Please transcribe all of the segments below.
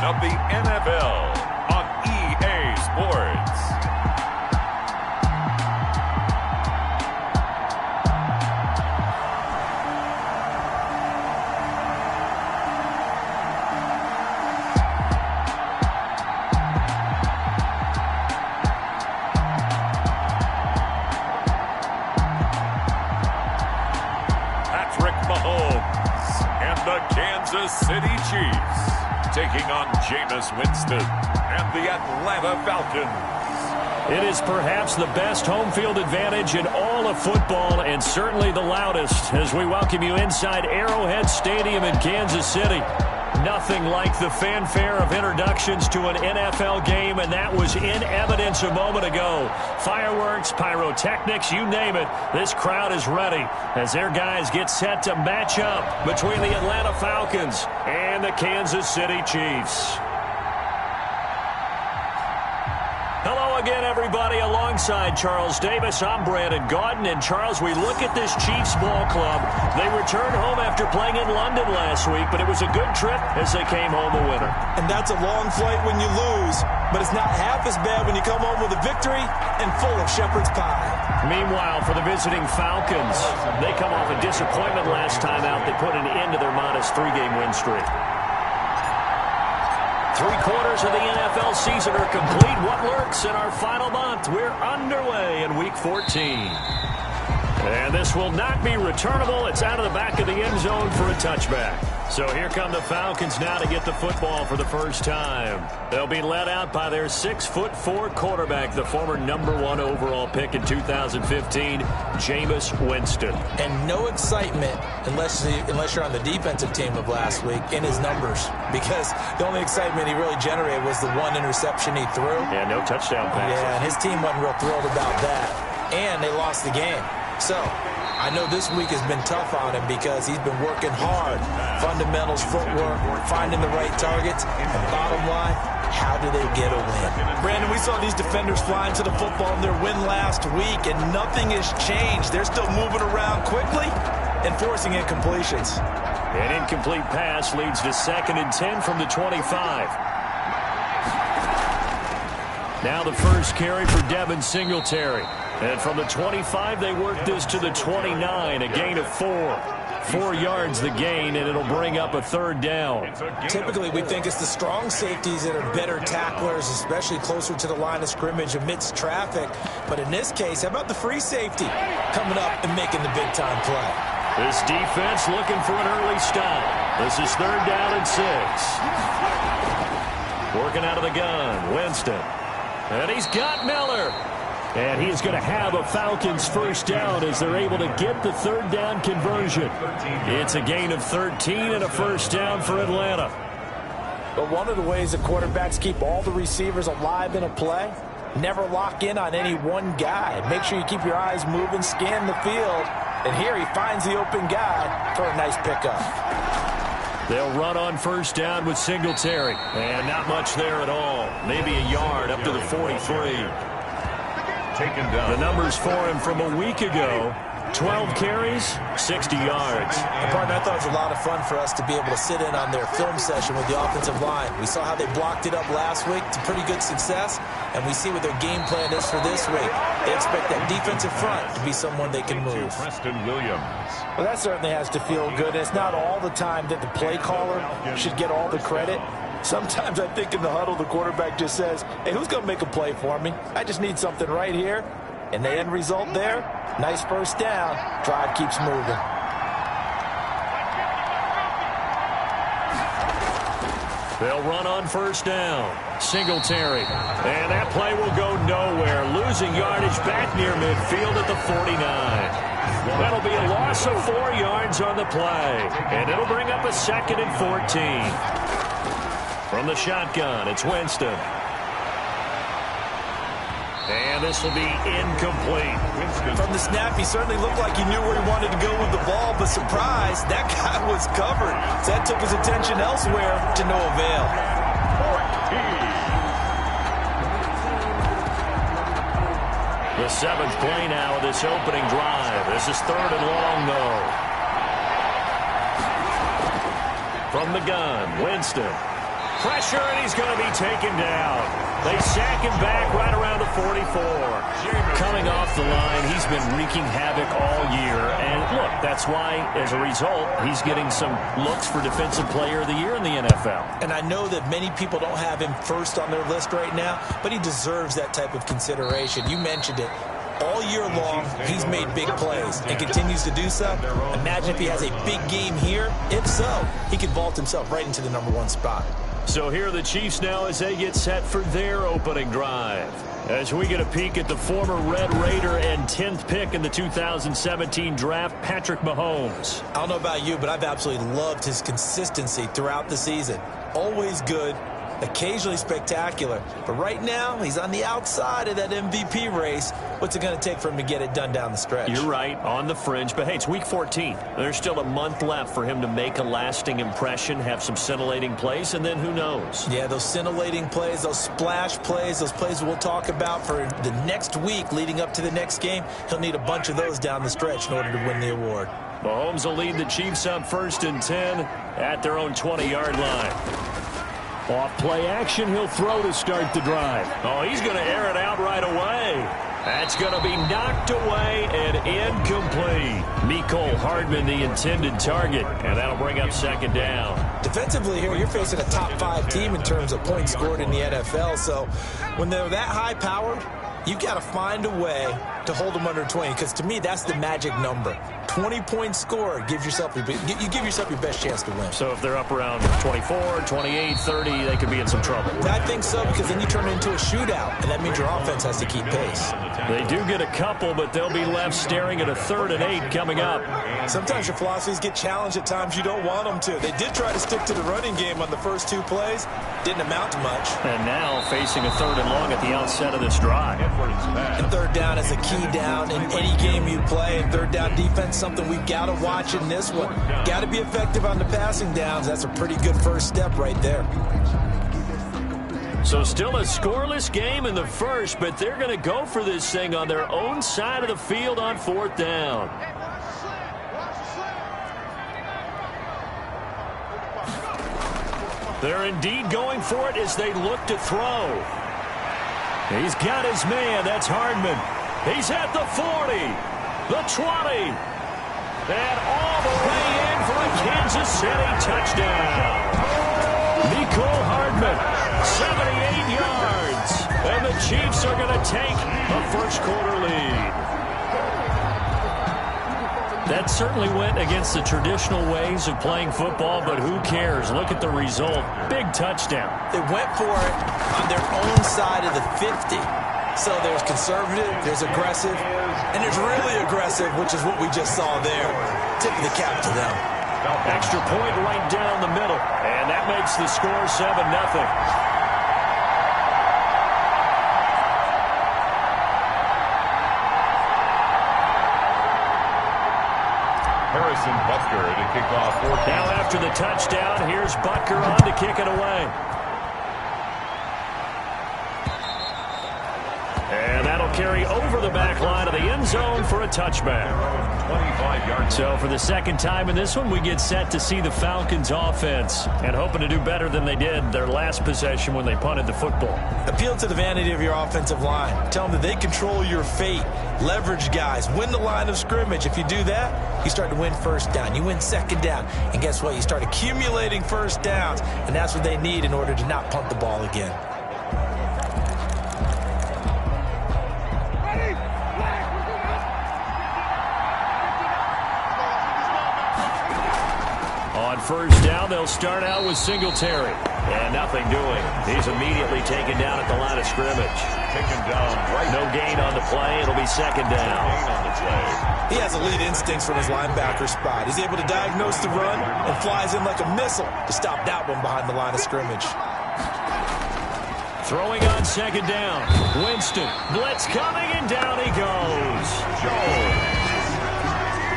of the NFL on EA Sports. Patrick Mahomes and the Kansas City Chiefs taking on Jameis Winston and the Atlanta Falcons. It is perhaps the best home field advantage in all of football, and certainly the loudest, as we welcome you inside Arrowhead Stadium in Kansas City. Nothing like the fanfare of introductions to an NFL game, and that was in evidence a moment ago. Fireworks, pyrotechnics, you name it. This crowd is ready as their guys get set to match up between the Atlanta Falcons and the Kansas City Chiefs. Hello again, everybody. Alongside Charles Davis, I'm Brandon Gaudin. And Charles, we look at this Chiefs ball club. They returned home after playing in London last week, but it was a good trip as they came home a winner. And that's a long flight when you lose, but it's not half as bad when you come home with a victory and full of shepherd's pie. Meanwhile, for the visiting Falcons, they come off a disappointment last time out. They put an end to their modest 3-game win streak. 3/4 of the NFL season are complete. What lurks in our final month? We're underway in Week 14. And this will not be returnable. It's out of the back of the end zone for a touchback. So here come the Falcons now to get the football for the first time. They'll be led out by their 6'4" quarterback, the former #1 overall pick in 2015, Jameis Winston. And no excitement unless you're on the defensive team of last week in his numbers, because the only excitement he really generated was the one interception he threw. Yeah, no touchdown passes. Yeah, and his team wasn't real thrilled about that. And they lost the game. So I know this week has been tough on him because he's been working hard. Fundamentals, footwork, finding the right targets. And bottom line, how do they get a win? Brandon, we saw these defenders flying to the football in their win last week, and nothing has changed. They're still moving around quickly and forcing incompletions. An incomplete pass leads to 2nd and 10 from the 25. Now the first carry for Devin Singletary. And from the 25, they work this to the 29, a gain of 4. 4 yards the gain, and it'll bring up a 3rd down. Typically, we think it's the strong safeties that are better tacklers, especially closer to the line of scrimmage amidst traffic. But in this case, how about the free safety coming up and making the big-time play? This defense looking for an early stop. This is 3rd down and 6. Working out of the gun, Winston. And he's got Miller. And he's going to have a Falcons first down as they're able to get the 3rd down conversion. It's a gain of 13 and a first down for Atlanta. But one of the ways that quarterbacks keep all the receivers alive in a play, never lock in on any one guy. Make sure you keep your eyes moving, scan the field. And here he finds the open guy for a nice pickup. They'll run on first down with Singletary. And not much there at all. Maybe a yard up to the 43. Taken down. The numbers for him from a week ago, 12 carries, 60 yards. And partner, I thought it was a lot of fun for us to be able to sit in on their film session with the offensive line. We saw how they blocked it up last week to pretty good success, and we see what their game plan is for this week. They expect that defensive front to be someone they can move. Preston Williams. Well, that certainly has to feel good. It's not all the time that the play caller should get all the credit. Sometimes I think in the huddle, the quarterback just says, hey, who's going to make a play for me? I just need something right here. And the end result there, nice first down. Drive keeps moving. They'll run on first down. Singletary. And that play will go nowhere. Losing yardage back near midfield at the 49. That'll be a loss of 4 yards on the play. And it'll bring up a 2nd and 14. From the shotgun, it's Winston. And this will be incomplete. From the snap, he certainly looked like he knew where he wanted to go with the ball, but surprise, that guy was covered. So that took his attention elsewhere to no avail. The 7th play now of this opening drive. This is 3rd and long, though. From the gun, Winston. pressure, and he's going to be taken down. They sack him back right around the 44. Coming off the line, he's been wreaking havoc all year. And look, that's why, as a result, he's getting some looks for Defensive Player of the Year in the NFL. And I know that many people don't have him first on their list right now, but he deserves that type of consideration. You mentioned it. All year long, he's made big plays and continues to do so. Imagine if he has a big game here. If so, he could vault himself right into the #1 spot. So here are the Chiefs now as they get set for their opening drive. As we get a peek at the former Red Raider and 10th pick in the 2017 draft, Patrick Mahomes. I don't know about you, but I've absolutely loved his consistency throughout the season. Always good, occasionally spectacular. But right now, he's on the outside of that MVP race. What's it going to take for him to get it done down the stretch? You're right, on the fringe. But, hey, it's week 14. There's still a month left for him to make a lasting impression, have some scintillating plays, and then who knows? Yeah, those scintillating plays, those splash plays, those plays we'll talk about for the next week leading up to the next game. He'll need a bunch of those down the stretch in order to win the award. Mahomes will lead the Chiefs up 1st and 10 at their own 20-yard line. Off play action, he'll throw to start the drive. Oh, he's going to air it out right away. That's going to be knocked away and incomplete. Mecole Hardman, the intended target, and that'll bring up 2nd down. Defensively here, you're facing a top 5 team in terms of points scored in the NFL, so when they're that high-powered, you got to find a way to hold them under 20, because to me, that's the magic number. 20 points scored, you give yourself your best chance to win. So if they're up around 24, 28, 30, they could be in some trouble. I think so, because then you turn it into a shootout, and that means your offense has to keep pace. They do get a couple, but they'll be left staring at a 3rd and 8 coming up. Sometimes your philosophies get challenged at times you don't want them to. They did try to stick to the running game on the first 2 plays. Didn't amount to much. And now facing a 3rd and long at the outset of this drive. And 3rd down is a key down in any game you play. And 3rd down defense, something we've got to watch in this one. Got to be effective on the passing downs. That's a pretty good first step right there. So still a scoreless game in the first, but they're going to go for this thing on their own side of the field on 4th down. They're indeed going for it as they look to throw. He's got his man. That's Hardman. He's at the 40, the 20, and all the way in for a Kansas City touchdown. Mecole Hardman, 78 yards, and the Chiefs are going to take a first-quarter lead. That certainly went against the traditional ways of playing football, but who cares? Look at the result. Big touchdown. They went for it on their own side of the 50. So there's conservative, there's aggressive, and there's really aggressive, which is what we just saw there. Tip of the cap to them. Extra point right down the middle, and that makes the score 7-0. Harrison Butker to kick off. Now after the touchdown, here's Butker on to kick it away. And that'll carry over the back line of the end zone for a touchback. 25 yards. So for the 2nd time in this one, we get set to see the Falcons offense and hoping to do better than they did their last possession when they punted the football. Appeal to the vanity of your offensive line. Tell them that they control your fate. Leverage guys. Win the line of scrimmage. If you do that, you start to win 1st down. You win 2nd down. And guess what? You start accumulating 1st downs. And that's what they need in order to not punt the ball again. On 1st down, they'll start out with Singletary. And nothing doing. He's immediately taken down at the line of scrimmage. Taken down right. No gain on the play. It'll be 2nd down. He has elite instincts from his linebacker spot. He's able to diagnose the run and flies in like a missile to stop that one behind the line of scrimmage. Throwing on 2nd down. Winston. Blitz coming, and down he goes.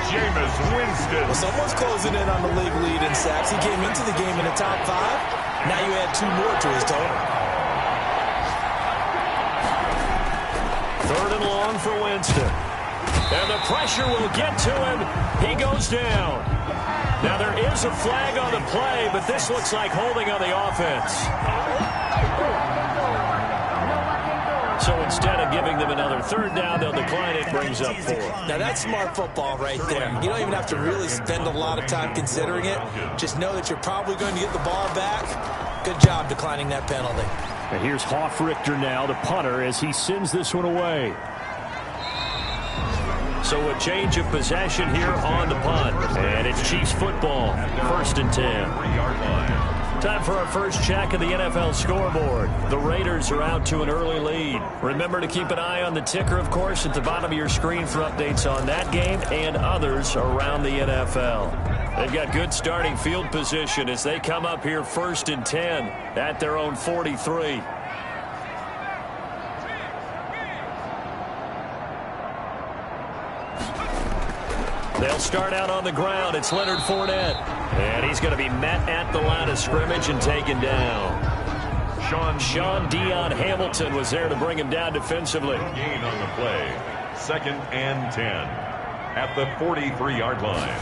Jameis Winston. Well, someone's closing in on the league lead in sacks. He came into the game in the top 5. Now you add 2 more to his total. 3rd and long for Winston. And the pressure will get to him. He goes down. Now there is a flag on the play, but this looks like holding on the offense. So instead of giving them another third down, they'll decline it, brings up 4. Now that's smart football right there. You don't even have to really spend a lot of time considering it. Just know that you're probably going to get the ball back. Good job declining that penalty. And here's Hofrichter now, the punter, as he sends this one away. So a change of possession here on the punt. And it's Chiefs football, 1st and 10. Time for our first check of the NFL scoreboard. The Raiders are out to an early lead. Remember to keep an eye on the ticker, of course, at the bottom of your screen for updates on that game and others around the NFL. They've got good starting field position as they come up here 1st and 10 at their own 43. They'll start out on the ground. It's Leonard Fournette. And he's going to be met at the line of scrimmage and taken down. Sean Dion Hamilton was there to bring him down defensively. Gain on the play. 2nd and 10 at the 43-yard line.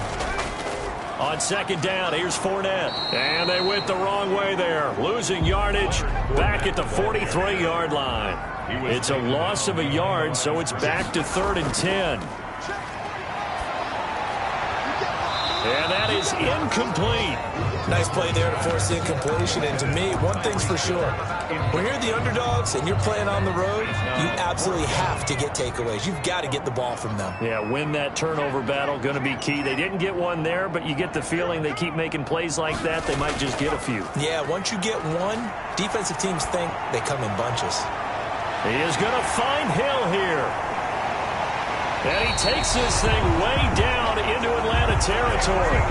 On 2nd down, here's Fournette. And they went the wrong way there. Losing yardage back at the 43-yard line. It's a loss of a yard, so it's back to 3rd and 10. And that is incomplete. Nice play there to force the incompletion. And to me, one thing's for sure. When you're the underdogs and you're playing on the road, you absolutely have to get takeaways. You've got to get the ball from them. Yeah, win that turnover battle, going to be key. They didn't get one there, but you get the feeling they keep making plays like that, they might just get a few. Yeah, once you get one, defensive teams think they come in bunches. He is going to find Hill here. And he takes this thing way down into Atlanta territory.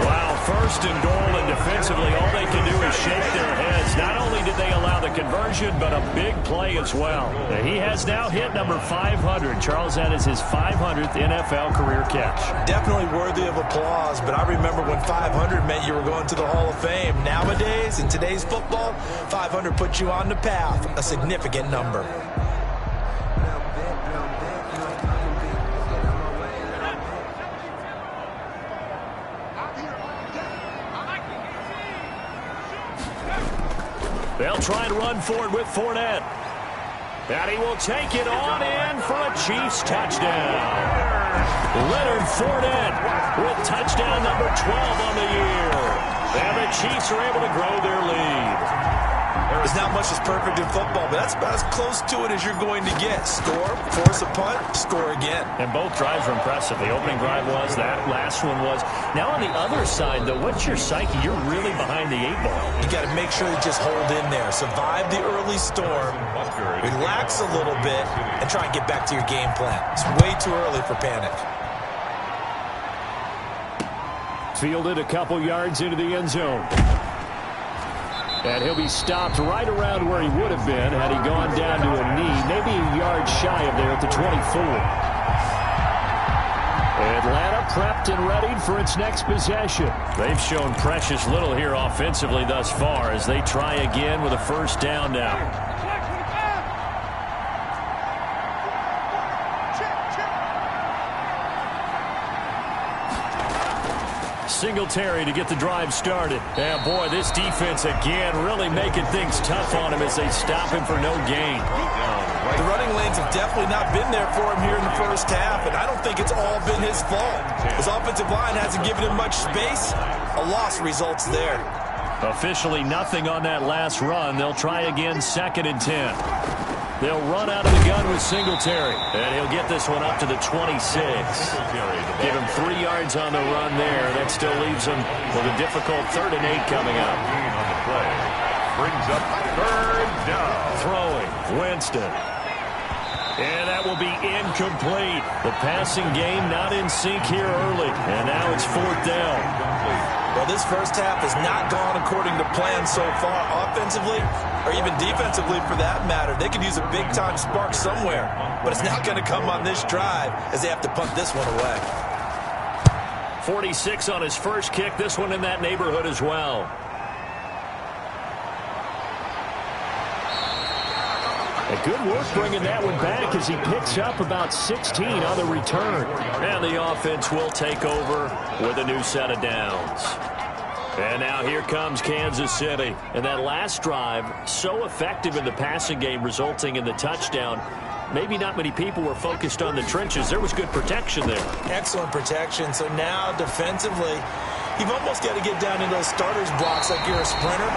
Wow, 1st and goal, and defensively all they can do is shake their heads. Not only did they allow the conversion, but a big play as well. And he has now hit number 500. Charles, that is his 500th NFL career catch. Definitely worthy of applause, but I remember when 500 meant you were going to the Hall of Fame. Nowadays, in today's football, 500 puts you on the path, a significant number. They'll try and run forward with Fournette. And he will take it on in for a Chiefs touchdown. Leonard Fournette with touchdown number 12 on the year. And the Chiefs are able to grow their lead. There's not much that's perfect in football, but that's about as close to it as you're going to get. Score, force a punt, score again. And both drives were impressive. The opening drive was, that last one was. Now on the other side, though, what's your psyche? You're really behind the 8-ball. You got to make sure you just hold in there. Survive the early storm, relax a little bit, and try and get back to your game plan. It's way too early for panic. Fielded a couple yards into the end zone. And he'll be stopped right around where he would have been had he gone down to a knee, maybe a yard shy of there at the 24. Atlanta prepped and readied for its next possession. They've shown precious little here offensively thus far as they try again with a 1st down now. Singletary to get the drive started. And boy, this defense again really making things tough on him as they stop him for no gain. The running lanes have definitely not been there for him here in the 1st half, and I don't think it's all been his fault. His offensive line hasn't given him much space. A loss results there. Officially nothing on that last run. They'll try again 2nd and 10. They'll run out of the gun with Singletary. And he'll get this one up to the 26. Give him 3 yards on the run there. That still leaves him with a difficult 3rd and 8 coming up. On the play. Brings up 3rd down. Throwing, Winston. And that will be incomplete. The passing game not in sync here early. And now it's 4th down. Well, this 1st half has not gone according to plan so far offensively or even defensively for that matter. They could use a big-time spark somewhere, but it's not going to come on this drive as they have to punt this one away. 46 on his first kick. This one in that neighborhood as well. And good work bringing that one back as he picks up about 16 on the return. And the offense will take over with a new set of downs. And now here comes Kansas City. And that last drive, so effective in the passing game, resulting in the touchdown. Maybe not many people were focused on the trenches. There was good protection there. Excellent protection. So now defensively, you've almost got to get down in those starters blocks like you're a sprinter.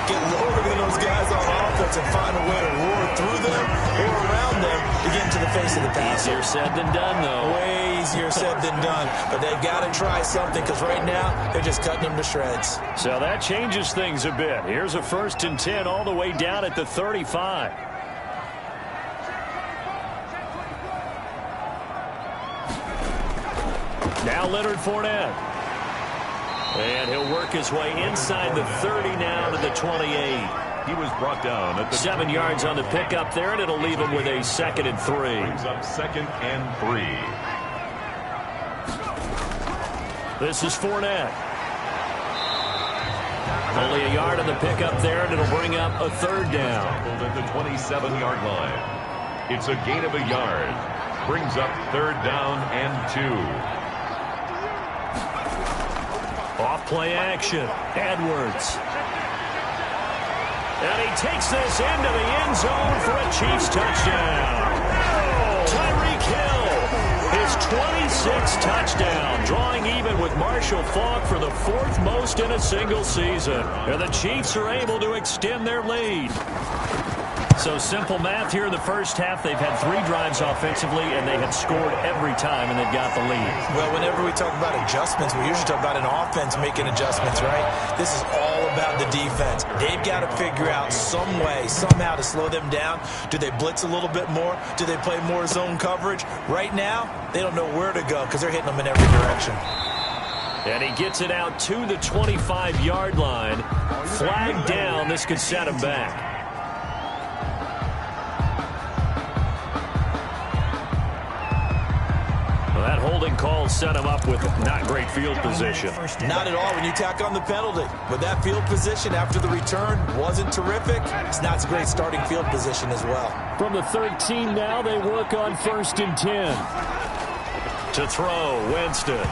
Get lower than those guys on offense and find a way to roar through them or around them to get into the face of the pass. Easier said than done, though. Way easier said than done. But they've got to try something because right now they're just cutting them to shreds. So that changes things a bit. Here's a 1st and 10 all the way down at the 35. Now Leonard Fournette. And he'll work his way inside the 30 now to the 28. He was brought down at the 7 yards on the pickup there, and it'll leave him with a 2nd and 3. Brings up 2nd and 3. This is Fournette. Only a yard on the pickup there, and it'll bring up a 3rd down. At the 27-yard line. It's a gain of a yard. Brings up 3rd down and 2. Off play action. Edwards. And he takes this into the end zone for a Chiefs touchdown. Tyreek Hill, his 26th touchdown, drawing even with Marshall Faulk for the 4th most in a single season. And the Chiefs are able to extend their lead. So simple math here in the first half. They've had 3 drives offensively, and they have scored every time, and they've got the lead. Well, whenever we talk about adjustments, we usually talk about an offense making adjustments, right? This is all about the defense. They've got to figure out some way, somehow to slow them down. Do they blitz a little bit more? Do they play more zone coverage? Right now, they don't know where to go because they're hitting them in every direction. And he gets it out to the 25-yard line. Flag down. This could set him back. That holding call set him up with not great field position. Not at all when you tack on the penalty. But that field position after the return wasn't terrific. It's not a great starting field position as well. From the 13 now, they work on 1st and 10. To throw, Winston.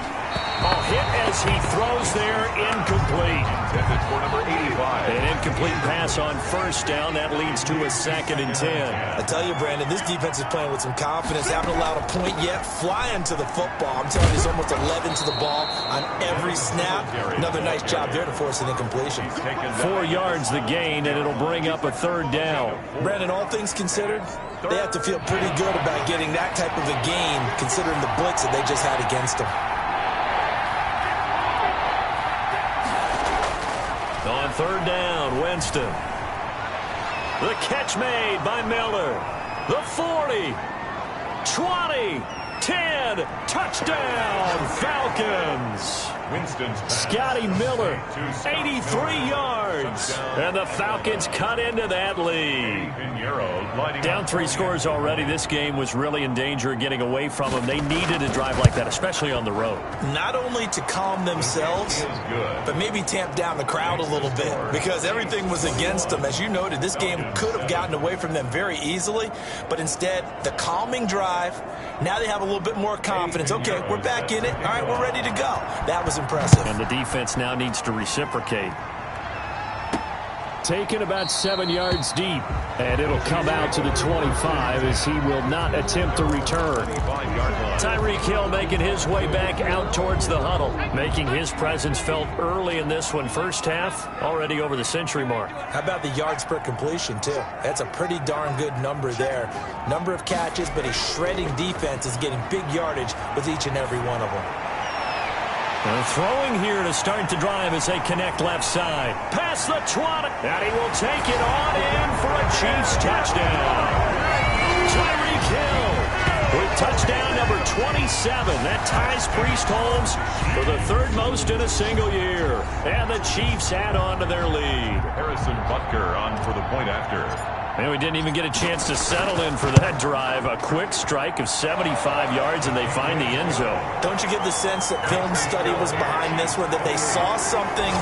Oh, hit as he throws there, incomplete. Intended for number 85. An incomplete pass on 1st down. That leads to a 2nd and 10. I tell you, Brandon, this defense is playing with some confidence. Haven't allowed a point yet. Flying to the football. I'm telling you, there's almost 11 to the ball on every snap. Another nice job there to force an incompletion. 4 yards the gain, and it'll bring up a 3rd down. Brandon, all things considered, they have to feel pretty good about getting that type of a gain, considering the blitz that they just had against them. On 3rd down, Winston. The catch made by Miller. The 40, 20, 10, touchdown, Falcons. Winston's Scotty Miller, 83 yards. And the Falcons cut into that lead. Down 3 scores already. This game was really in danger of getting away from them. They needed a drive like that, especially on the road. Not only to calm themselves, but maybe tamp down the crowd a little bit because everything was against them. As you noted, this game could have gotten away from them very easily, but instead, the calming drive, now they have a little bit more confidence. Okay, we're back in it. All right, we're ready to go. That was impressive. And the defense now needs to reciprocate. Taken about 7 yards deep. And it'll come out to the 25 as he will not attempt to return. Tyreek Hill making his way back out towards the huddle. Making his presence felt early in this one. First half, already over the century mark. How about the yards per completion, too? That's a pretty darn good number there. Number of catches, but his shredding defense is getting big yardage with each and every one of them. And throwing here to start the drive as they connect left side. Past the 20. And he will take it on in for a Chiefs touchdown. Tyreek Hill with touchdown number 27. That ties Priest Holmes for the 3rd most in a single year. And the Chiefs add on to their lead. Harrison Butker on for the point after. And we didn't even get a chance to settle in for that drive. A quick strike of 75 yards, and they find the end zone. Don't you get the sense that film study was behind this one, that they saw something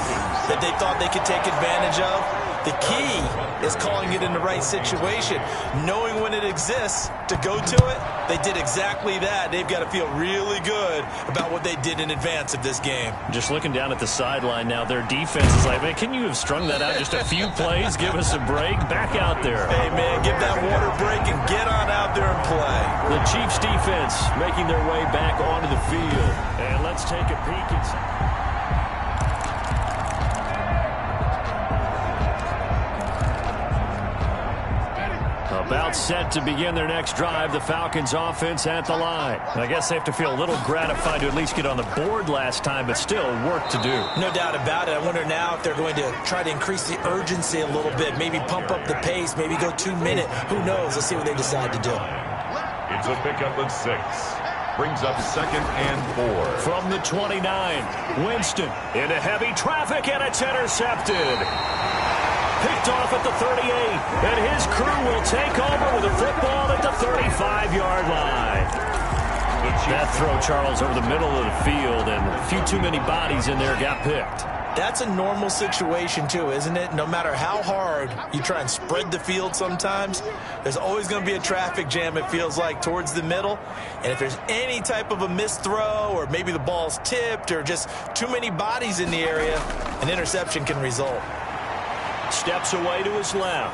that they thought they could take advantage of? The key is calling it in the right situation. Knowing when it exists to go to it, they did exactly that. They've got to feel really good about what they did in advance of this game. Just looking down at the sideline now, their defense is like, man, can you have strung that out just a few plays? Give us a break. Back out there. Hey, man, give that water break and get on out there and play. The Chiefs defense making their way back onto the field. And let's take a peek inside. About set to begin their next drive, the Falcons offense at the line. I guess they have to feel a little gratified to at least get on the board last time, but still work to do. No doubt about it. I wonder now if they're going to try to increase the urgency a little bit, maybe pump up the pace, maybe go 2 minute. Who knows? Let's see what they decide to do. It's a pickup of 6. Brings up 2nd and 4. From the 29, Winston into heavy traffic, and it's intercepted. Picked off at the 38, and his crew will take over with the football at the 35-yard line. That throw, Charles, over the middle of the field, and a few too many bodies in there got picked. That's a normal situation, too, isn't it? No matter how hard you try and spread the field sometimes, there's always going to be a traffic jam, it feels like, towards the middle. And if there's any type of a missed throw, or maybe the ball's tipped, or just too many bodies in the area, an interception can result. Steps away to his left.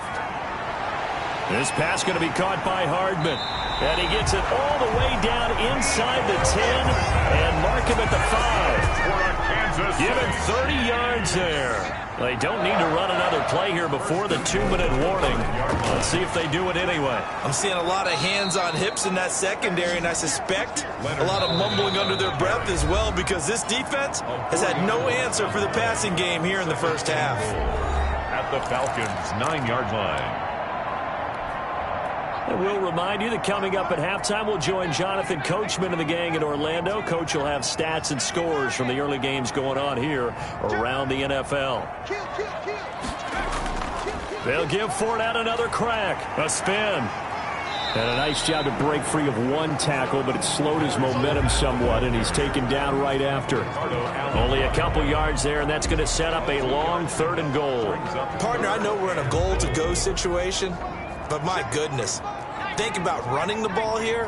This pass going to be caught by Hardman. And he gets it all the way down inside the 10 and mark him at the 5. Give him 30 yards there. They don't need to run another play here before the 2-minute warning. Let's see if they do it anyway. I'm seeing a lot of hands on hips in that secondary, and I suspect a lot of mumbling under their breath as well, because this defense has had no answer for the passing game here in the first half. At the Falcons' 9-yard line. And we'll remind you that coming up at halftime, we'll join Jonathan Coachman and the gang in Orlando. Coach will have stats and scores from the early games going on here around the NFL. They'll give Fournette another crack. A spin. And a nice job to break free of one tackle, but it slowed his momentum somewhat, and he's taken down right after. Only a couple yards there, and that's going to set up a long 3rd and goal. Partner, I know we're in a goal-to-go situation, but my goodness, think about running the ball here.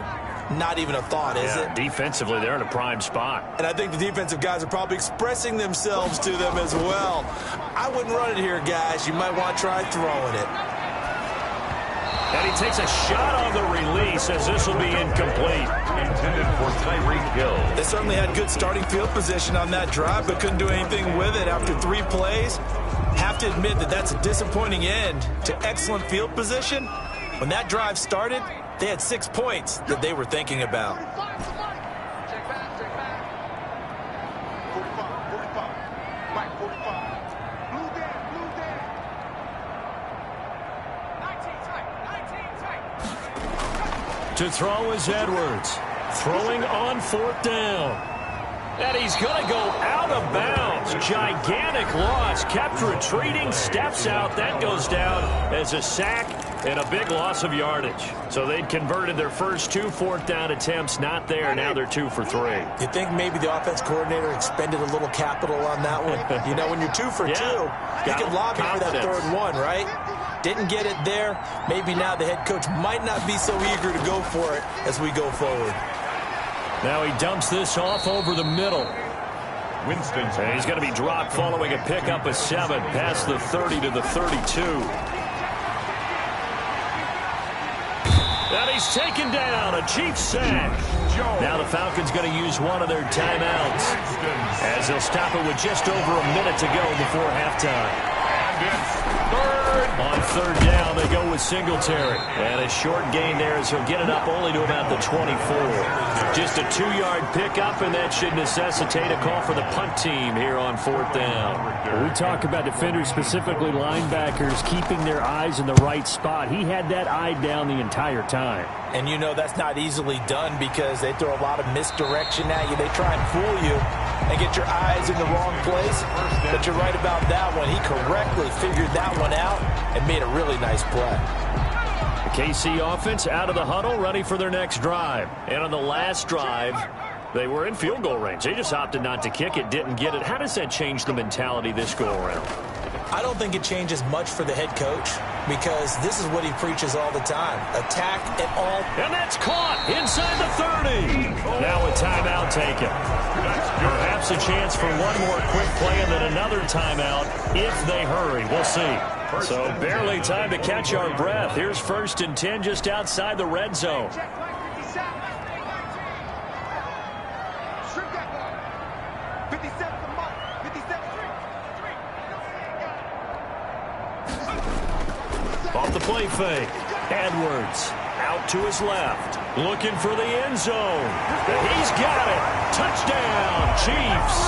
Not even a thought, is it? Defensively, they're in a prime spot. And I think the defensive guys are probably expressing themselves to them as well. I wouldn't run it here, guys. You might want to try throwing it. And he takes a shot on the release, as this will be incomplete. Intended for Tyreek Hill. They certainly had good starting field position on that drive, but couldn't do anything with it after 3 plays. Have to admit that that's a disappointing end to excellent field position. When that drive started, they had 6 points that they were thinking about. To throw is Edwards. Throwing on 4th down. And he's going to go out of bounds. Gigantic loss. Kept retreating. Steps out. That goes down as a sack and a big loss of yardage. So they'd converted their first 2 4th down attempts. Not there. Now they're 2 for 3. You think maybe the offense coordinator expended a little capital on that one? You know, when you're 2 for 2, you can lobby for that 3rd one, right? Didn't get it there. Maybe now the head coach might not be so eager to go for it as we go forward. Now he dumps this off over the middle. Winston. And he's going to be dropped following a pickup of 7 past the 30 to the 32. And he's taken down. A Chiefs sack. Now the Falcons going to use one of their timeouts as they'll stop it with just over a minute to go before halftime. On 3rd down, they go with Singletary. And a short gain there as he'll get it up only to about the 24. Just a 2-yard pickup, and that should necessitate a call for the punt team here on 4th down. When we talk about defenders, specifically linebackers, keeping their eyes in the right spot. He had that eye down the entire time. And you know that's not easily done because they throw a lot of misdirection at you. They try and fool you and get your eyes in the wrong place. But you're right about that one. He correctly figured that one out and made a really nice play. The KC offense out of the huddle, ready for their next drive. And on the last drive, they were in field goal range. They just opted not to kick it, didn't get it. How does that change the mentality this go-around? I don't think it changes much for the head coach because this is what he preaches all the time. Attack at all. And that's caught inside the 30. Now a timeout taken. Perhaps a chance for one more quick play and then another timeout if they hurry. We'll see. So barely time to catch our breath. Here's 1st and 10 just outside the red zone. Off the play fake. Edwards out to his left. Looking for the end zone. He's got it. Touchdown, Chiefs.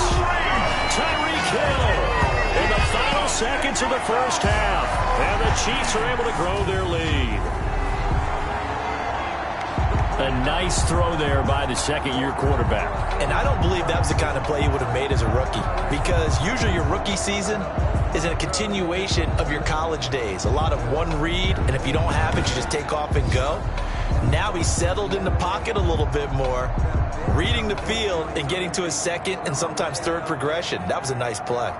Tyreek Hill in the final seconds of the first half. And the Chiefs are able to grow their lead. A nice throw there by the second-year quarterback. And I don't believe that was the kind of play he would have made as a rookie because usually your rookie season is a continuation of your college days. A lot of one read, and if you don't have it, you just take off and go. Now he's settled in the pocket a little bit more, reading the field and getting to his second and sometimes third progression. That was a nice play.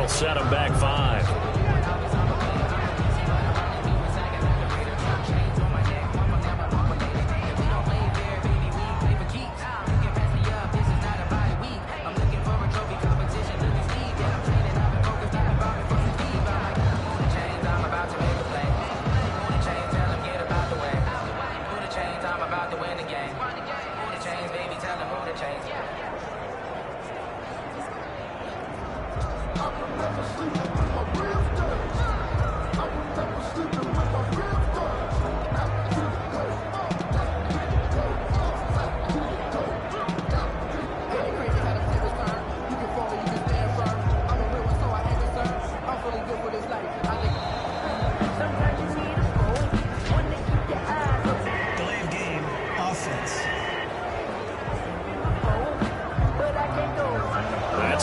Set him back 5.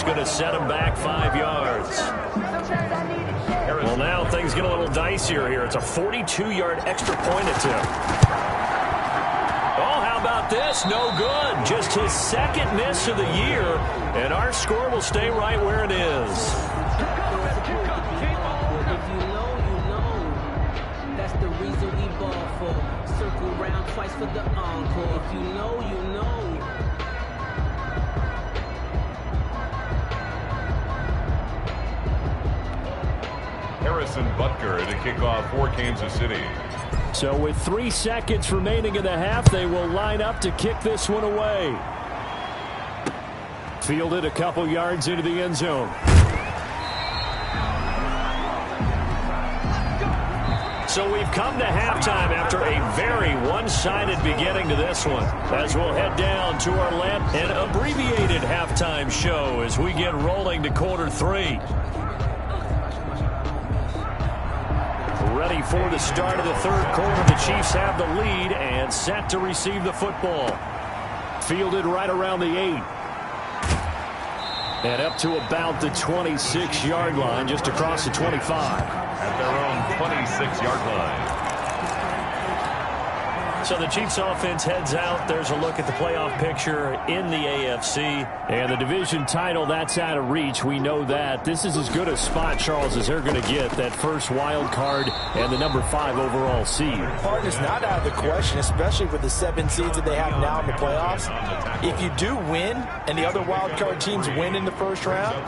Going to set him back 5 yards. Well, now things get a little dicier here. It's a 42-yard extra point attempt. Oh, how about this? No good. Just his second miss of the year, and our score will stay right where it is. If you know, you know. That's the reason we ball for. Circle round twice for the encore. If you know, you know. Harrison Butker to kick off for Kansas City. So with 3 seconds remaining in the half, they will line up to kick this one away. Fielded a couple yards into the end zone. So we've come to halftime after a very one-sided beginning to this one. As we'll head down to our an abbreviated halftime show as we get rolling to quarter 3. Ready for the start of the third quarter. The Chiefs have the lead and set to receive the football. Fielded right around the 8. And up to about the 26-yard line, just across the 25. At their own 26-yard line. So the Chiefs offense heads out. There's a look at the playoff picture in the AFC. And the division title, that's out of reach. We know that. This is as good a spot, Charles, as they're going to get. That first wild card and the number 5 overall seed. Part is not out of the question, especially with the 7 seeds that they have now in the playoffs. If you do win and the other wild card teams win in the first round,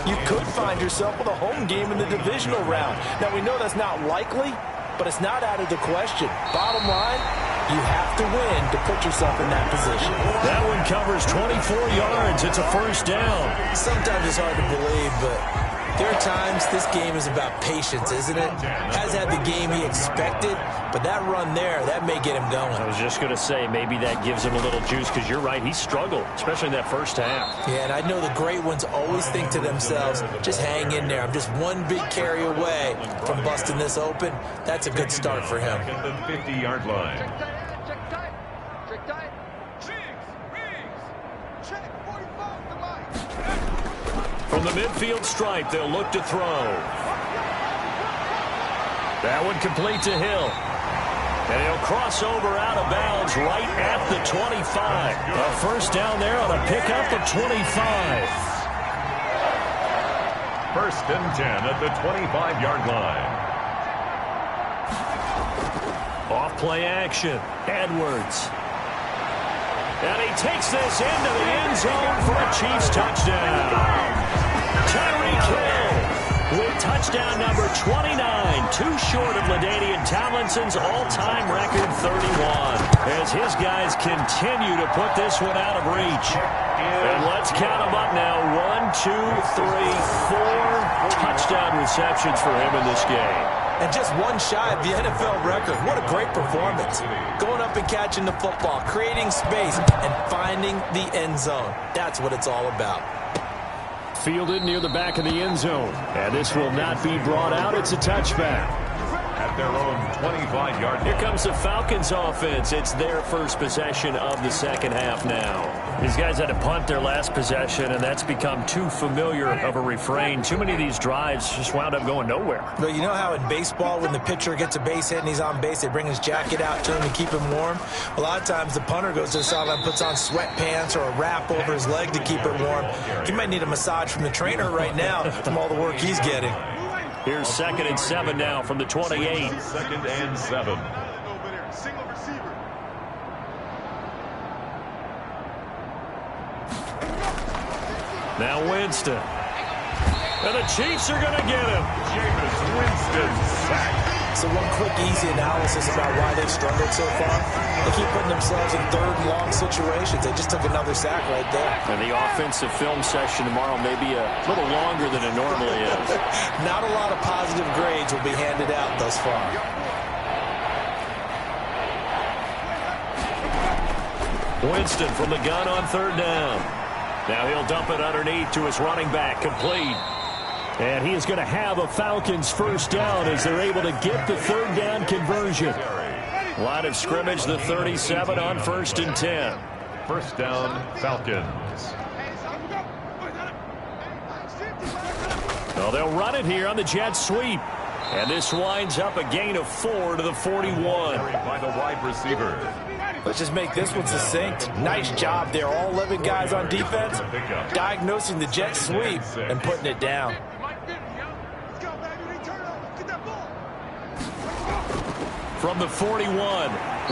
you could find yourself with a home game in the divisional round. Now, we know that's not likely, but it's not out of the question. Bottom line, you have to win to put yourself in that position. That one covers 24 yards. It's a first down. Sometimes it's hard to believe, but There are times this game is about patience, isn't it? Has had the game he expected, but that run there, that may get him going. I was just going to say, maybe that gives him a little juice, because you're right, he struggled, especially in that first half. Yeah, and I know the great ones always think to themselves, just hang in there. I'm just one big carry away from busting this open. That's a good start for him. At the 50-yard line. Check tight. From the midfield stripe, they'll look to throw. That one complete to Hill. And he'll cross over out of bounds right at the 25. A first down there on a pickup of 25. First and 10 at the 25-yard line. Off play action. Edwards. And he takes this into the end zone for a Chiefs touchdown. Tyreek Hill with touchdown number 29, too short of LaDainian Tomlinson's all-time record 31, as his guys continue to put this one out of reach. And let's count them up now. 1, 2, 3, 4 touchdown receptions for him in this game. And just one shy of the NFL record. What a great performance. Going up and catching the football, creating space, and finding the end zone. That's what it's all about. Fielded near the back of the end zone. And this will not be brought out. It's a touchback. At their own 25-yard line. Here comes the Falcons offense. It's their first possession of the second half now. These guys had to punt their last possession, and that's become too familiar of a refrain. Too many of these drives just wound up going nowhere. But you know how in baseball, when the pitcher gets a base hit and he's on base, they bring his jacket out to him to keep him warm? A lot of times the punter goes to the sideline, puts on sweatpants or a wrap over his leg to keep it warm. He might need a massage from the trainer right now from all the work he's getting. Here's 2nd and 7 now from the 28. 2nd and 7. Now Winston. And the Chiefs are going to get him. Jameis Winston sacked. So one quick, easy analysis about why they've struggled so far. They keep putting themselves in 3rd and long situations. They just took another sack right there. And the offensive film session tomorrow may be a little longer than it normally is. Not a lot of positive grades will be handed out thus far. Winston from the gun on 3rd down. Now he'll dump it underneath to his running back, complete. And he is going to have a Falcons first down as they're able to get the 3rd down conversion. Line of scrimmage, the 37 on 1st and 10. First down, Falcons. Well, they'll run it here on the jet sweep. And this winds up a gain of 4 to the 41. By the wide receiver. Let's just make this one succinct. Nice job there. All 11 guys on defense diagnosing the jet sweep and putting it down. From the 41,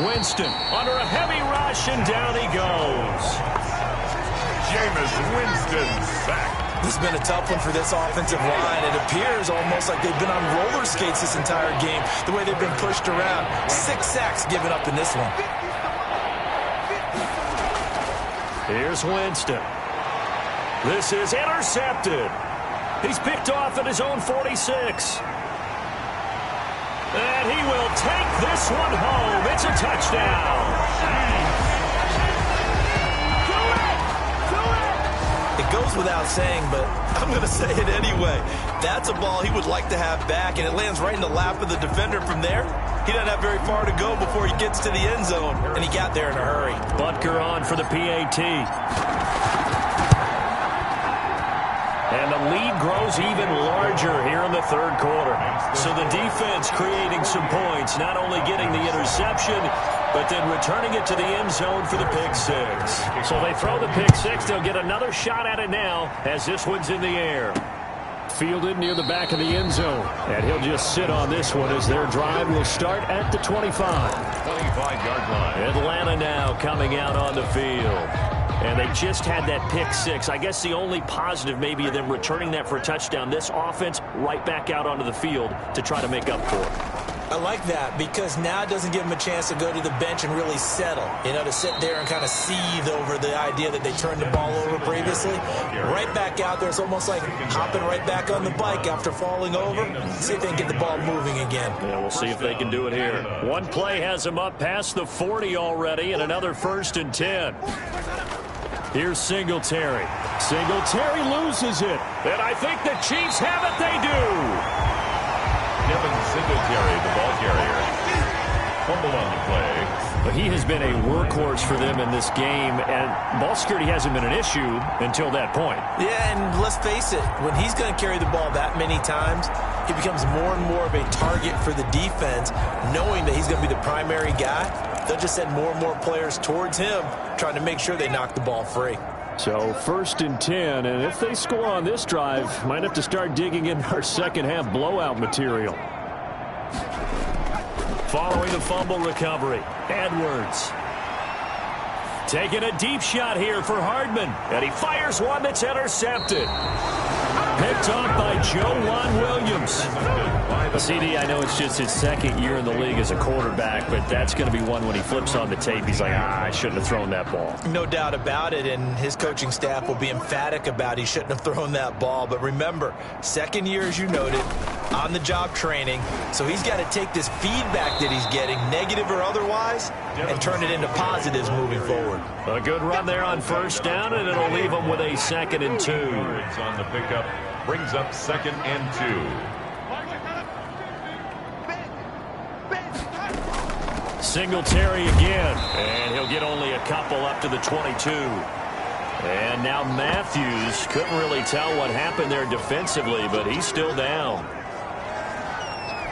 Winston under a heavy rush, and down he goes. Jameis Winston sacked. This has been a tough one for this offensive line. It appears almost like they've been on roller skates this entire game, the way they've been pushed around. 6 sacks given up in this one. Here's Winston. This is intercepted. He's picked off at his own 46. And he will take this one home. It's a touchdown. It goes without saying, but I'm going to say it anyway. That's a ball he would like to have back, and it lands right in the lap of the defender from there. He doesn't have very far to go before he gets to the end zone, and he got there in a hurry. Butker on for the PAT. And the lead grows even larger here in the 3rd quarter. So the defense creating some points, not only getting the interception, but then returning it to the end zone for the pick 6. So they throw the pick 6. They'll get another shot at it now as this one's in the air. Fielded near the back of the end zone. And he'll just sit on this one as their drive will start at the 25. 25-yard line. Atlanta now coming out on the field. And they just had that pick 6. I guess the only positive maybe of them returning that for a touchdown. This offense right back out onto the field to try to make up for it. I like that because now it doesn't give him a chance to go to the bench and really settle. You know, to sit there and kind of seethe over the idea that they turned the ball over previously. Right back out there. It's almost like hopping right back on the bike after falling over. See if they can get the ball moving again. Yeah, we'll see if they can do it here. One play has him up past the 40 already, and another 1st and 10. Here's Singletary. Singletary loses it. And I think the Chiefs have it. They do. Devin Singletary, the ball carrier. Fumble on the play. But he has been a workhorse for them in this game, and ball security hasn't been an issue until that point. Yeah, and let's face it, when he's going to carry the ball that many times, he becomes more and more of a target for the defense, knowing that he's going to be the primary guy. They'll just send more and more players towards him, trying to make sure they knock the ball free. So 1st and 10, and if they score on this drive, might have to start digging in our second half blowout material. Following the fumble recovery, Edwards. Taking a deep shot here for Hardman, and he fires one that's intercepted. Picked off by Joejuan Williams. CD, I know it's just his 2nd year in the league as a quarterback, but that's going to be one when he flips on the tape. He's like, I shouldn't have thrown that ball. No doubt about it, and his coaching staff will be emphatic about he shouldn't have thrown that ball. But remember, 2nd year, as you noted, on-the-job training, so he's got to take this feedback that he's getting, negative or otherwise, and turn it into positives moving forward. A good run there on 1st down, and it'll leave him with a 2nd and 2. It's on the pickup. Brings up 2nd and 2. Singletary again, and he'll get only a couple up to the 22. And now Matthews couldn't really tell what happened there defensively, but he's still down.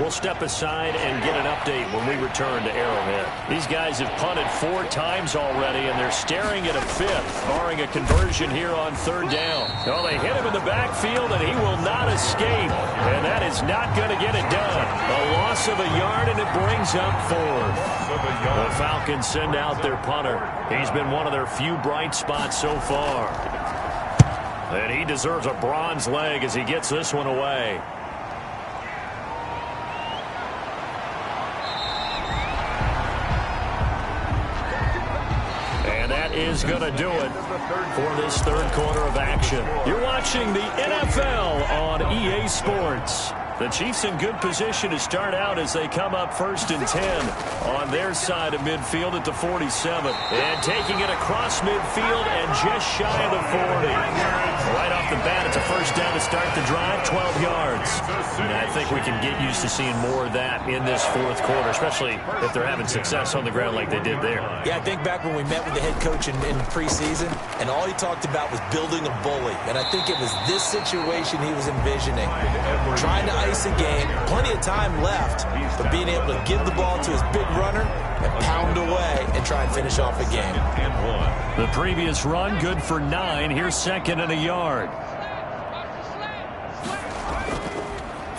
We'll step aside and get an update when we return to Arrowhead. These guys have punted 4 times already, and they're staring at a 5th, barring a conversion here on 3rd down. Well, they hit him in the backfield, and he will not escape. And that is not going to get it done. A loss of a yard, and it brings up 4th. The Falcons send out their punter. He's been one of their few bright spots so far. And he deserves a bronze leg as he gets this one away. Is going to do it for this 3rd quarter of action. You're watching the NFL on EA Sports. The Chiefs in good position to start out as they come up 1st and 10 on their side of midfield at the 47. And taking it across midfield and just shy of the 40. Right off the bat, it's a 1st down to start the drive, 12 yards. And I think we can get used to seeing more of that in this 4th quarter, especially if they're having success on the ground like they did there. Yeah, I think back when we met with the head coach in preseason, and all he talked about was building a bully. And I think it was this situation he was envisioning. Trying to ice a game, plenty of time left, but being able to give the ball to his big runner and pound away and try and finish off a game. The previous run, good for 9. Here's 2nd and a yard.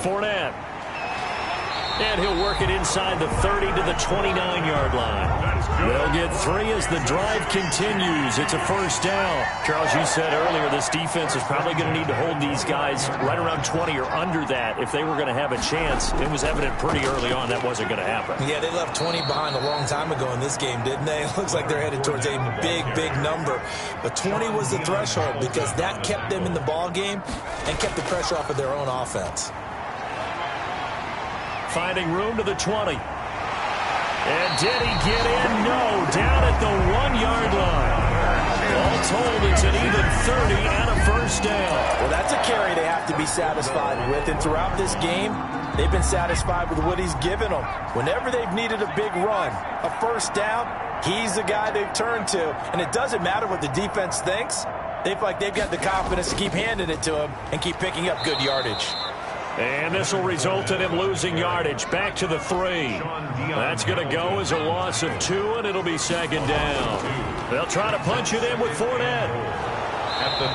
Fournette. And he'll work it inside the 30 to the 29-yard line. They'll get 3 as the drive continues. It's a 1st down. Charles, you said earlier this defense is probably going to need to hold these guys right around 20 or under that if they were going to have a chance. It was evident pretty early on that wasn't going to happen. Yeah, they left 20 behind a long time ago in this game, didn't they? It looks like they're headed towards a big, big number. But 20 was the threshold because that kept them in the ball game and kept the pressure off of their own offense. Finding room to the 20. And did he get in? No. Down at the 1-yard line. All told, it's an even 30 and a 1st down. Well, that's a carry they have to be satisfied with. And throughout this game, they've been satisfied with what he's given them. Whenever they've needed a big run, a 1st down, he's the guy they've turned to. And it doesn't matter what the defense thinks. They feel like they've got the confidence to keep handing it to him and keep picking up good yardage. And this will result in him losing yardage. Back to the 3. That's going to go as a loss of 2, and it'll be 2nd down. They'll try to punch it in with Fournette.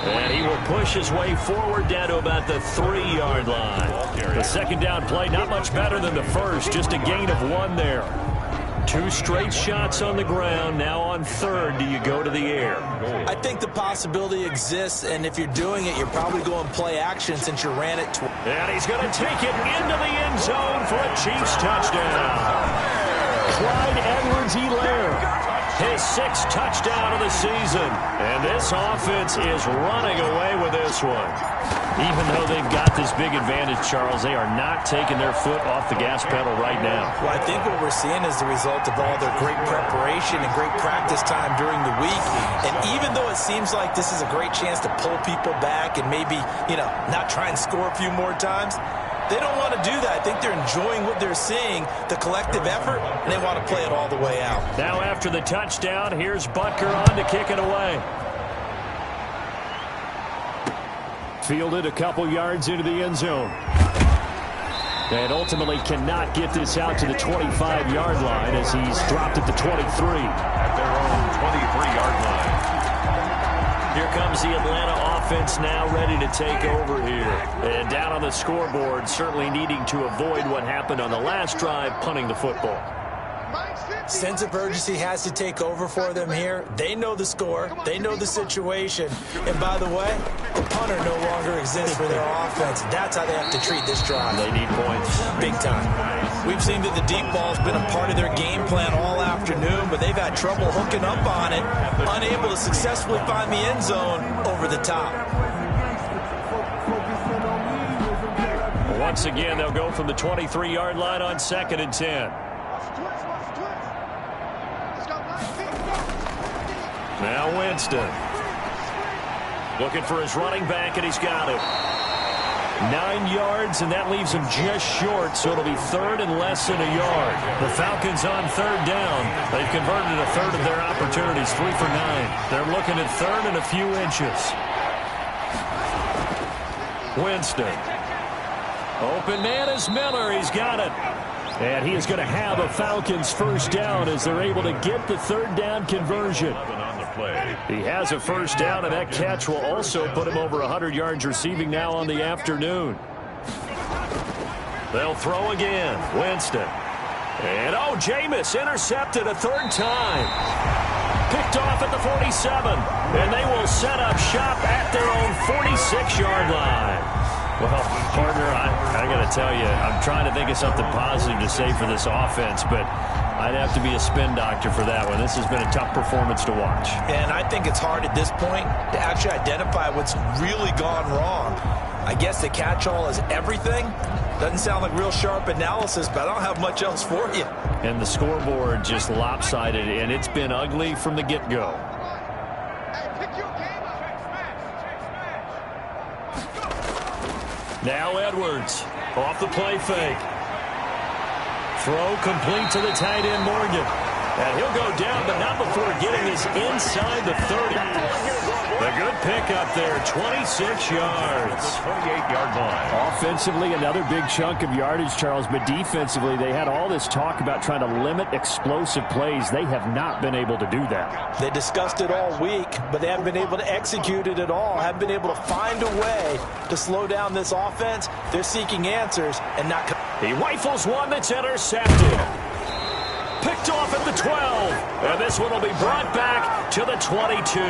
And he will push his way forward down to about the 3-yard line. The 2nd down play, not much better than the first, just a gain of 1 there. 2 straight shots on the ground. Now on third, do you go to the air? I think the possibility exists, and if you're doing it, you're probably going play action since you ran it. And he's going to take it into the end zone for a Chiefs touchdown. Clyde Edwards-Helaire, his 6th touchdown of the season. And this offense is running away with this one. Even though they've got this big advantage, Charles, they are not taking their foot off the gas pedal right now. Well, I think what we're seeing is the result of all their great preparation and great practice time during the week. And even though it seems like this is a great chance to pull people back and maybe, not try and score a few more times, they don't want to do that. I think they're enjoying what they're seeing, the collective effort, and they want to play it all the way out. Now after the touchdown, here's Butker on to kick it away. Fielded a couple yards into the end zone. And ultimately cannot get this out to the 25-yard line as he's dropped at the 23. At their own 23-yard line. Here comes the Atlanta offense now ready to take over here. And down on the scoreboard, certainly needing to avoid what happened on the last drive, punting the football. Sense of urgency has to take over for them here. They know the score. They know the situation. And by the way, the punter no longer exists for their offense. That's how they have to treat this drive. They need points. Big time. We've seen that the deep ball's been a part of their game plan all afternoon, but they've had trouble hooking up on it, unable to successfully find the end zone over the top. Once again, they'll go from the 23-yard line on 2nd and 10. Now Winston. Looking for his running back, and he's got it. 9 yards, and that leaves him just short, so it'll be third and less than a yard. The Falcons on third down. They've converted a third of their opportunities, 3 for 9. They're looking at third and a few inches. Winston. Open man is Miller. He's got it. And he is going to have a Falcons first down as they're able to get the third down conversion. He has a first down, and that catch will also put him over 100 yards receiving now on the afternoon. They'll throw again. Winston. And, Jameis intercepted a third time. Picked off at the 47. And they will set up shop at their own 46-yard line. Well, partner, I got to tell you, I'm trying to think of something positive to say for this offense, but I'd have to be a spin doctor for that one. This has been a tough performance to watch. And I think it's hard at this point to actually identify what's really gone wrong. I guess the catch-all is everything. Doesn't sound like real sharp analysis, but I don't have much else for you. And the scoreboard just lopsided, and it's been ugly from the get-go. Now Edwards off the play fake. Throw complete to the tight end Morgan. And he'll go down, but not before getting this inside the 30. A good pickup there, 26 yards. 28-yard line. Offensively, another big chunk of yardage, Charles, but defensively, they had all this talk about trying to limit explosive plays. They have not been able to do that. They discussed it all week, but they haven't been able to execute it at all, haven't been able to find a way to slow down this offense. They're seeking answers and not... He rifles one that's intercepted. Picked off at the 12. And this one will be brought back to the 22.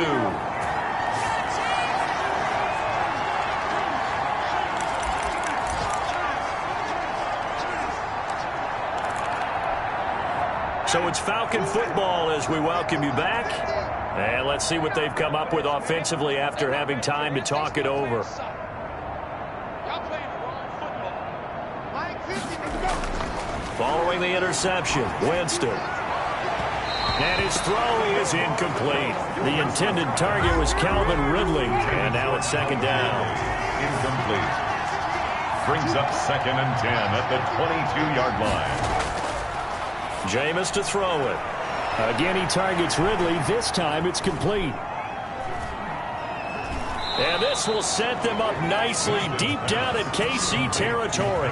So it's Falcon football as we welcome you back. And let's see what they've come up with offensively after having time to talk it over. Following the interception, Winston. And his throw is incomplete. The intended target was Calvin Ridley. And now it's second down. Incomplete. Brings up 2nd and 10 at the 22-yard line. Jameis to throw it. Again, he targets Ridley. This time it's complete. And this will set them up nicely deep down in KC territory.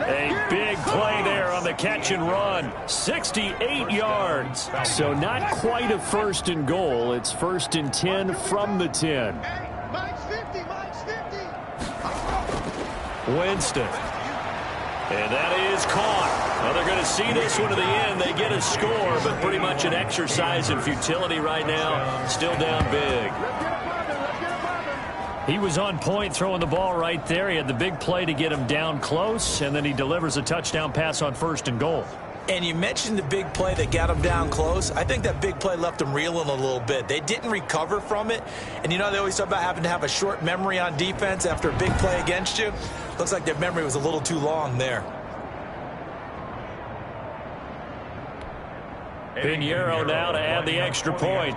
A big play there on the catch and run. 68 yards. So not quite a first and goal. It's 1st and 10 from the 10. Winston. And that is caught. Well, they're going to see this one to the end. They get a score, but pretty much an exercise in futility right now. Still down big. He was on point throwing the ball right there. He had the big play to get him down close, and then he delivers a touchdown pass on 1st and goal. And you mentioned the big play that got him down close. I think that big play left them reeling a little bit. They didn't recover from it. And, you know, they always talk about having to have a short memory on defense after a big play against you. Looks like their memory was a little too long there. Pinheiro now to add the extra point.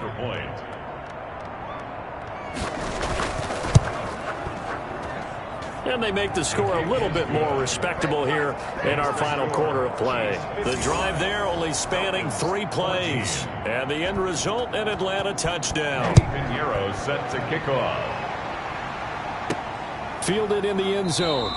And they make the score a little bit more respectable here in our final quarter of play. The drive there only spanning 3 plays. And the end result, an Atlanta touchdown. Pinheiro set to kick off. Fielded in the end zone.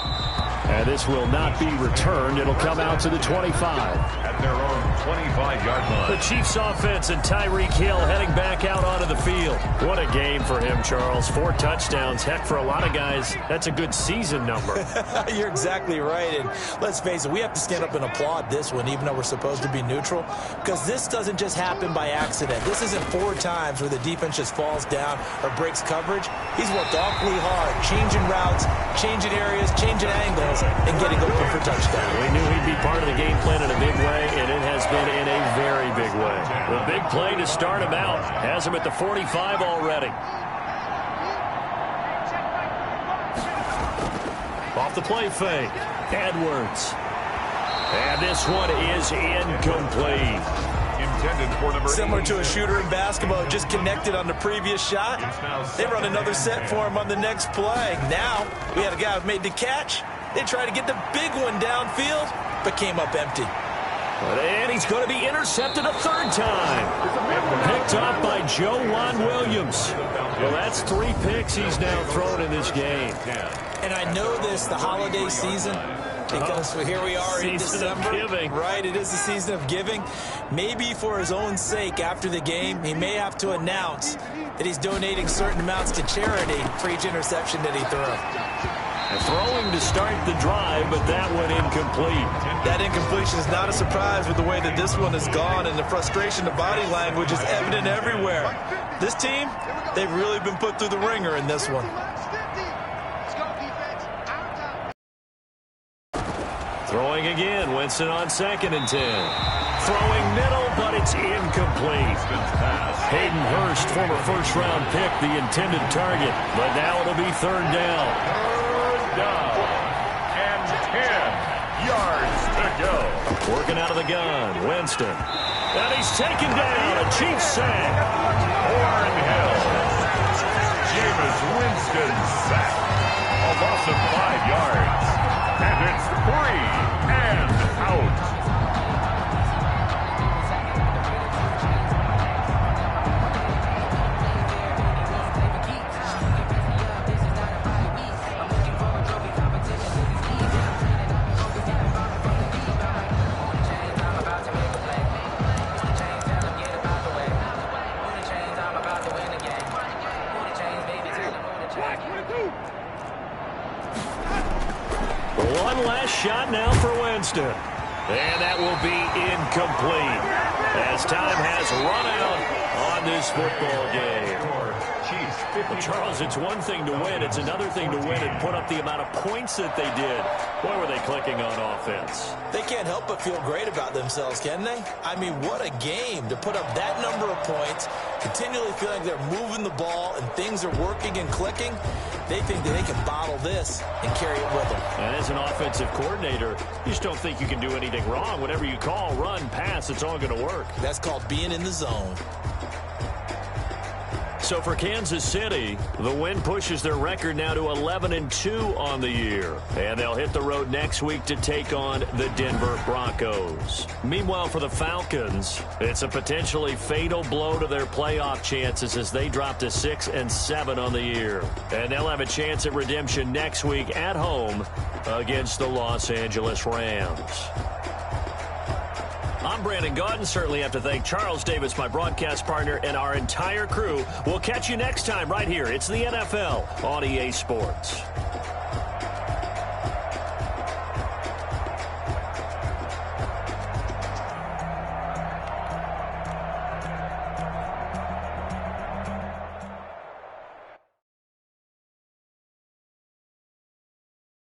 And this will not be returned. It'll come out to the 25. At their own 25-yard line. The Chiefs offense and Tyreek Hill heading back out onto the field. What a game for him, Charles. 4 touchdowns. Heck, for a lot of guys, that's a good season number. You're exactly right. And let's face it, we have to stand up and applaud this one, even though we're supposed to be neutral, because this doesn't just happen by accident. This isn't 4 times where the defense just falls down or breaks coverage. He's worked awfully hard, changing routes, changing areas, changing angles, and getting open for touchdown. We knew he'd be part of the game plan in a big way, and it has been in a very big way. The big play to start him out has him at the 45 already. Off the play fake, Edwards. And this one is incomplete. Intended for number 8. Similar to a shooter in basketball, just connected on the previous shot. They run another set for him on the next play. Now, we had a guy who made the catch. They tried to get the big one downfield, but came up empty. And he's going to be intercepted a 3rd time. Picked off by Joejuan Williams. Well, that's 3 picks he's now thrown in this game. And I know this, the holiday season, because here we are in December. Giving. Right, it is the season of giving. Maybe for his own sake after the game, he may have to announce that he's donating certain amounts to charity for each interception that he threw. Throwing to start the drive, but that one incomplete. That incompletion is not a surprise with the way that this one has gone, and the frustration, the body language is evident everywhere. This team, they've really been put through the ringer in this one. Throwing again, Winston on 2nd and 10. Throwing middle, but it's incomplete. Hayden Hurst, former 1st-round pick, the intended target, but now it'll be 3rd down. Down. And 10 yards to go. Working out of the gun, Winston. And he's taken down, a Chiefs sack. Warren Hill. Jameis Winston sack. A loss of 5 yards. And it's 3 and out. One last shot now for Winston. And that will be incomplete as time has run out on this football game. Well, Charles, it's one thing to win. It's another thing to win and put up the amount of points that they did. Boy, were they clicking on offense. They can't help but feel great about themselves, can they? I mean, what a game to put up that number of points, continually feeling they're moving the ball and things are working and clicking. They think that they can bottle this and carry it with them. And as an offensive coordinator, you just don't think you can do anything wrong. Whatever you call, run, pass, it's all going to work. That's called being in the zone. So for Kansas City, the win pushes their record now to 11-2 on the year. And they'll hit the road next week to take on the Denver Broncos. Meanwhile, for the Falcons, it's a potentially fatal blow to their playoff chances as they drop to 6-7 on the year. And they'll have a chance at redemption next week at home against the Los Angeles Rams. I'm Brandon Gaudin. Certainly have to thank Charles Davis, my broadcast partner, and our entire crew. We'll catch you next time right here. It's the NFL on EA Sports.